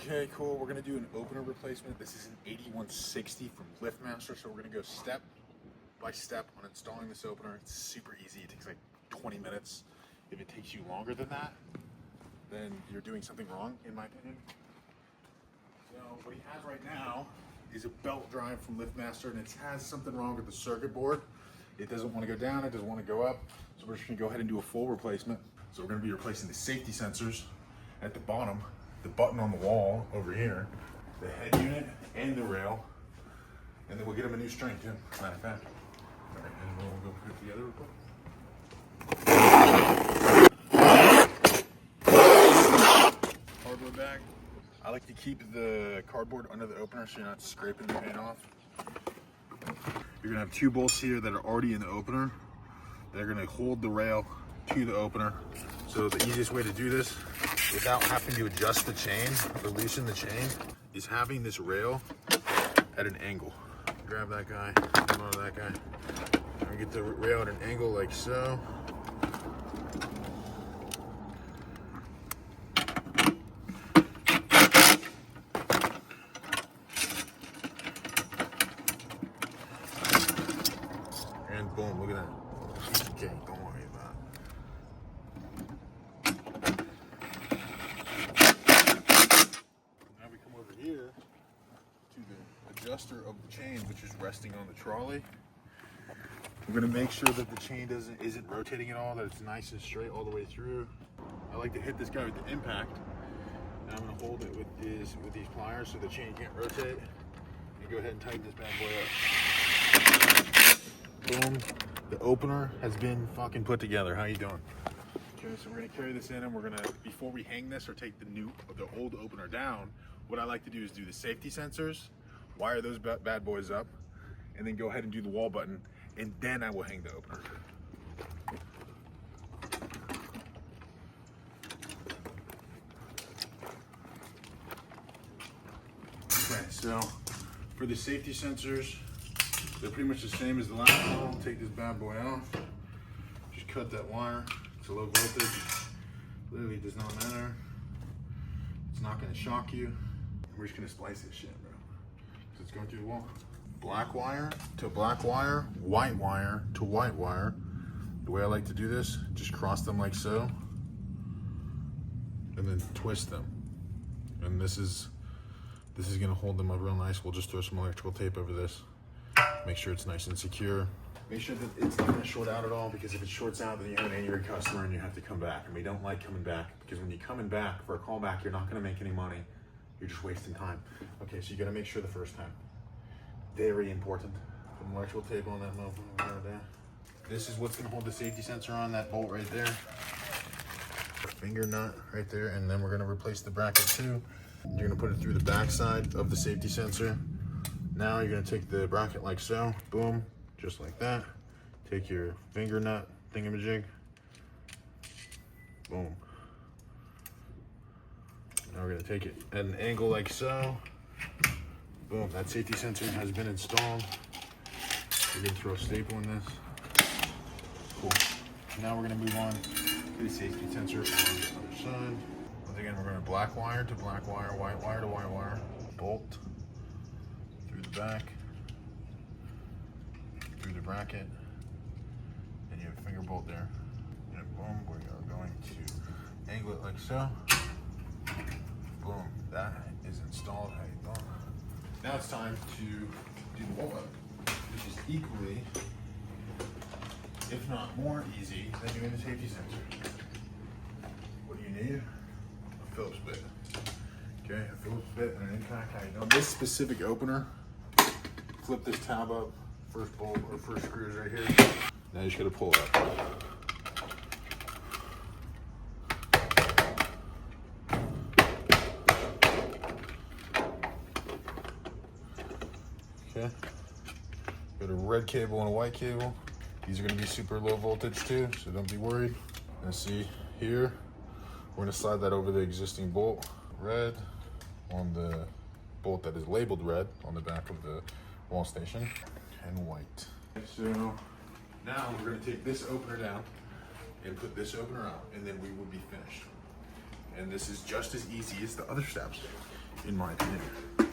Okay, cool. We're gonna do an opener replacement. This is an 8160 from Liftmaster, so we're gonna go step by step on installing this opener. It's super easy. It takes like 20 minutes. If it takes you longer than that, then you're doing something wrong, in my opinion. So what he has right now is a belt drive from Liftmaster, and it has something wrong with the circuit board. It doesn't want to go down, it doesn't want to go up. So we're just gonna go ahead and do a full replacement. So we're gonna be replacing the safety sensors at the bottom, the button on the wall over here, the head unit and the rail, and then we'll get them a new string too, matter of fact. All right, and we'll go put it together real quick. Cardboard bag. I like to keep the cardboard under the opener so you're not scraping the paint off. You're gonna have two bolts here that are already in the opener. They're gonna hold the rail to the opener. So the easiest way to do this without having to adjust the chain or loosen the chain is having this rail at an angle. Grab that guy, hold on to that guy. And get the rail at an angle like so. And boom, look at that. Okay, don't worry about it. Now we come over here to the adjuster of the chain, which is resting on the trolley. We're gonna make sure that the chain isn't rotating at all, that it's nice and straight all the way through. I like to hit this guy with the impact. Now I'm gonna hold it with these pliers so the chain can't rotate. And go ahead and tighten this bad boy up. Boom. The opener has been fucking put together. How you doing? Okay, so we're gonna carry this in, and we're gonna, before we hang this or take the old opener down, what I like to do is do the safety sensors, wire those bad boys up, and then go ahead and do the wall button, and then I will hang the opener. Okay, so for the safety sensors, they're pretty much the same as the last one. Take this bad boy off. Just cut that wire. It's a low voltage. Literally does not matter. It's not gonna shock you. We're just gonna splice this shit, bro. So it's going through the wall. Black wire to black wire, white wire to white wire. The way I like to do this, just cross them like so, and then twist them. And this is gonna hold them up real nice. We'll just throw some electrical tape over this. Make sure it's nice and secure. Make sure that it's not gonna short out at all, because if it shorts out, then you have an angry customer and you have to come back. And we don't like coming back, because when you're coming back for a callback, you're not gonna make any money. You're just wasting time. Okay, so you gotta make sure the first time. Very important. Put some electrical tape on that motherfucker right there. This is what's gonna hold the safety sensor on, that bolt right there. A finger nut right there, and then we're gonna replace the bracket too. You're gonna put it through the back side of the safety sensor. Now you're gonna take the bracket like so, boom, just like that. Take your finger nut thingamajig, boom. Now we're gonna take it at an angle like so, boom. That safety sensor has been installed. We're gonna throw a staple in this. Cool. Now we're gonna move on to the safety sensor on the other side. Once again, we're gonna black wire to black wire, white wire to white wire, bolt through the back, through the bracket, and you have a finger bolt there. And boom, we are going to angle it like so. Boom, that is installed. How you doing? Now it's time to do the wall button, which is equally, if not more easy, than doing the safety sensor. What do you need? A Phillips bit. Okay, a Phillips bit and an impact. How you doing? This specific opener, flip this tab up, first bolt or first screw is right here. Now you just gotta pull it up. Okay. Got a red cable and a white cable. These are gonna be super low voltage too, so don't be worried. And see here, we're gonna slide that over the existing bolt. Red on the bolt that is labeled red on the back of the wall station, and white. So now we're gonna take this opener down and put this opener out, and then we will be finished. And this is just as easy as the other steps. in my opinion. Okay.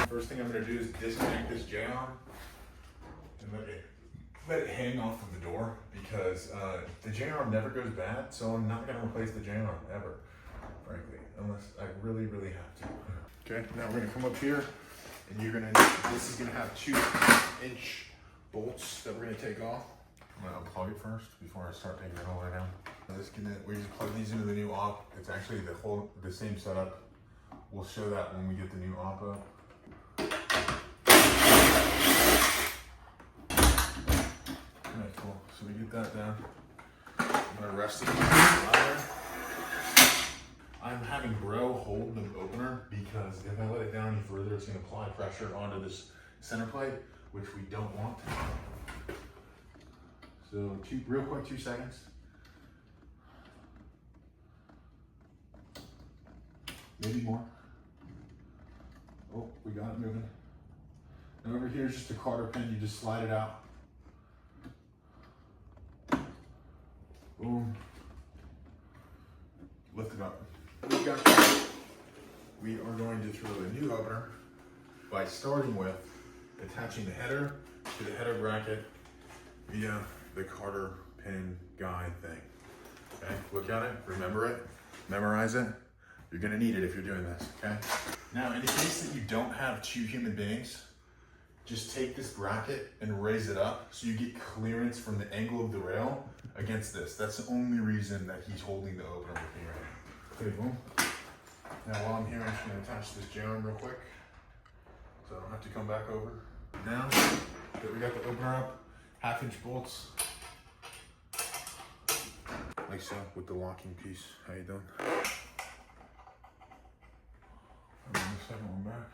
First thing I'm going to do is disconnect this J-arm and let it hang off of the door, because the J-arm never goes bad, so I'm not going to replace the J-arm ever, frankly, unless I really, really have to. Okay, now we're going to come up here, and this is going to have 2-inch bolts that we're going to take off. I'm going to unplug it first before I start taking it all the way down. We just plug these into the new op. It's actually the same setup. We'll show that when we get the new op up. Alright, cool. So we get that down. I'm gonna rest it on the ladder. I'm having Bro hold the opener because if I let it down any further, it's gonna apply pressure onto this center plate, which we don't want. So real quick, 2 seconds. Maybe more. Oh, we got it moving. And over here is just a cotter pin. You just slide it out. Boom. Lift it up. We are going to throw a new opener by starting with attaching the header to the header bracket via the cotter pin guide thing. Okay, look at it, remember it, memorize it. You're gonna need it if you're doing this, okay? Now, in the case that you don't have 2 human beings, just take this bracket and raise it up so you get clearance from the angle of the rail against this. That's the only reason that he's holding the opener with me right now. Okay, boom. Now while I'm here, I'm just gonna attach this J-arm real quick so I don't have to come back over. Now that we got the opener up, 1/2-inch bolts, like so, with the locking piece. How you doing? And then the second one back.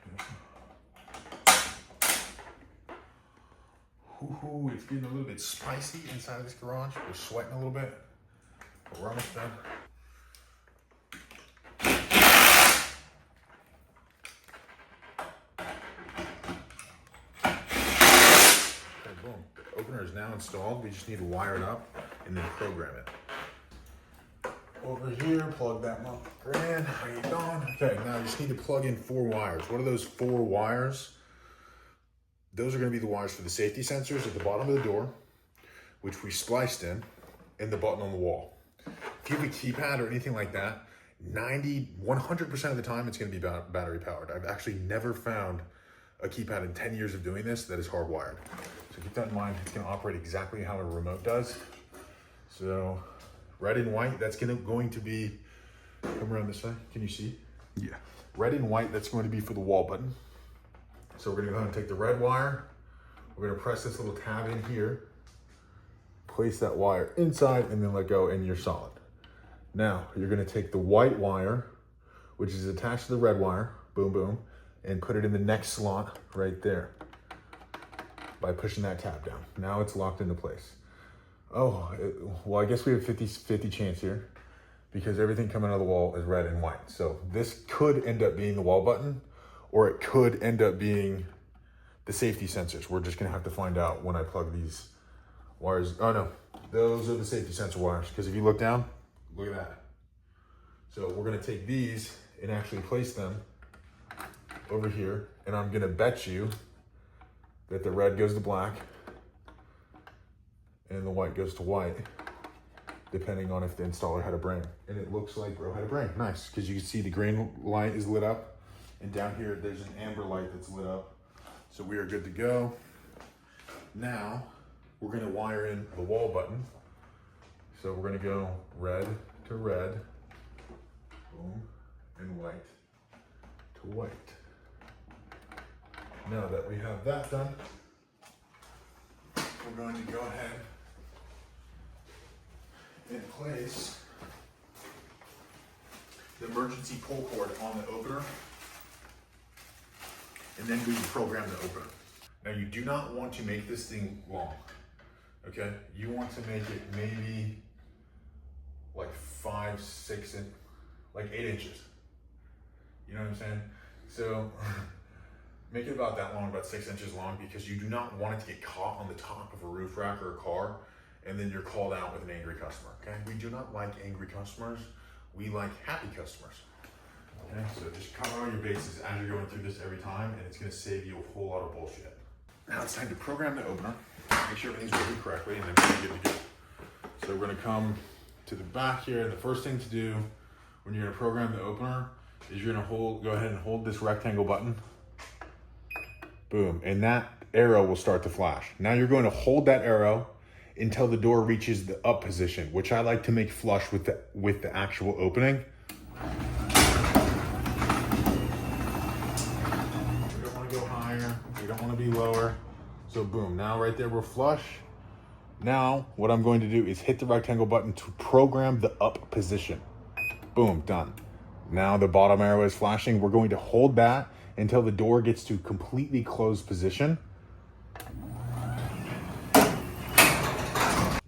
Ooh, it's getting a little bit spicy inside of this garage. We're sweating a little bit, but we're almost done. Okay, boom. The opener is now installed. We just need to wire it up and then program it. Over here, plug that motherfucker in. How you doing? Okay, now you just need to plug in 4 wires. What are those 4 wires? Those are going to be the wires for the safety sensors at the bottom of the door, which we spliced in, and the button on the wall. If you have a keypad or anything like that, 100% of the time it's going to be battery powered. I've actually never found a keypad in 10 years of doing this that is hardwired. So keep that in mind. It's going to operate exactly how a remote does. So red and white, that's going to be, come around this way, can you see? Yeah. Red and white, that's going to be for the wall button. So we're gonna go ahead and take the red wire. We're gonna press this little tab in here, place that wire inside, and then let go, and you're solid. Now, you're gonna take the white wire, which is attached to the red wire, boom, boom, and put it in the next slot right there by pushing that tab down. Now it's locked into place. Oh, well, I guess we have 50-50 chance here because everything coming out of the wall is red and white. So this could end up being the wall button, or it could end up being the safety sensors. We're just gonna have to find out when I plug these wires. Oh no, those are the safety sensor wires. Because if you look down, look at that. So we're gonna take these and actually place them over here. And I'm gonna bet you that the red goes to black and the white goes to white, depending on if the installer had a brain. And it looks like Bro had a brain. Nice, because you can see the green light is lit up. And down here, there's an amber light that's lit up. So we are good to go. Now, we're gonna wire in the wall button. So we're gonna go red to red, boom, and white to white. Now that we have that done, we're going to go ahead and place the emergency pull cord on the opener. And then we program the opener. Now you do not want to make this thing long, okay? You want to make it maybe like 5, 6, and like 8 inches. You know what I'm saying? So Make it about that long, about 6 inches long, because you do not want it to get caught on the top of a roof rack or a car, and then you're called out with an angry customer, okay? We do not like angry customers. We like happy customers. Okay, so just cover all your bases as you're going through this every time, and it's gonna save you a whole lot of bullshit. Now it's time to program the opener, make sure everything's working correctly, and then we're good to go. So we're gonna come to the back here, and the first thing to do when you're gonna program the opener is you're gonna go ahead and hold this rectangle button. Boom, and that arrow will start to flash. Now you're going to hold that arrow until the door reaches the up position, which I like to make flush with the actual opening. We don't want to go higher, we don't want to be lower. So boom, now right there we're flush. Now what I'm going to do is hit the rectangle button to program the up position. Boom, done. Now the bottom arrow is flashing. We're going to hold that until the door gets to completely closed position.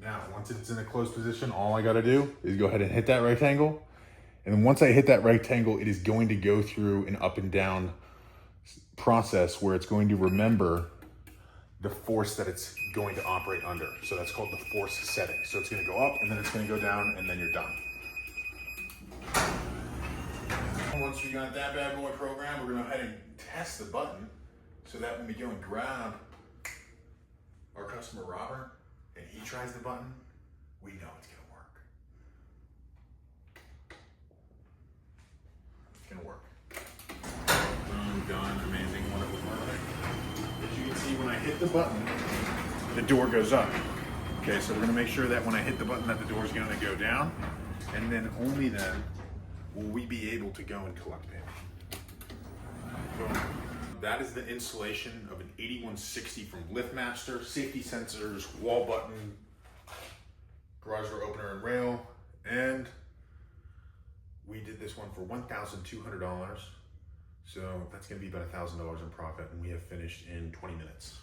Now, once it's in a closed position, all I gotta do is go ahead and hit that rectangle. And then once I hit that rectangle, it is going to go through an up and down process where it's going to remember the force that it's going to operate under. So that's called the force setting. So it's gonna go up, and then it's gonna go down, and then you're done. Once we got that bad boy programmed, we're gonna go ahead and test the button so that when we go and grab our customer Robert and he tries the button, we know it's gonna work. It's gonna work. Boom, done, amazing, wonderful, perfect. As you can see, when I hit the button, the door goes up. Okay, so we're gonna make sure that when I hit the button that the door is gonna go down, and then only then will we be able to go and collect payment. Boom. That is the installation of an 8160 from Liftmaster. Safety sensors, wall button, garage door opener and rail, and we did this one for $1,200. So that's gonna be about $1,000 in profit, and we have finished in 20 minutes.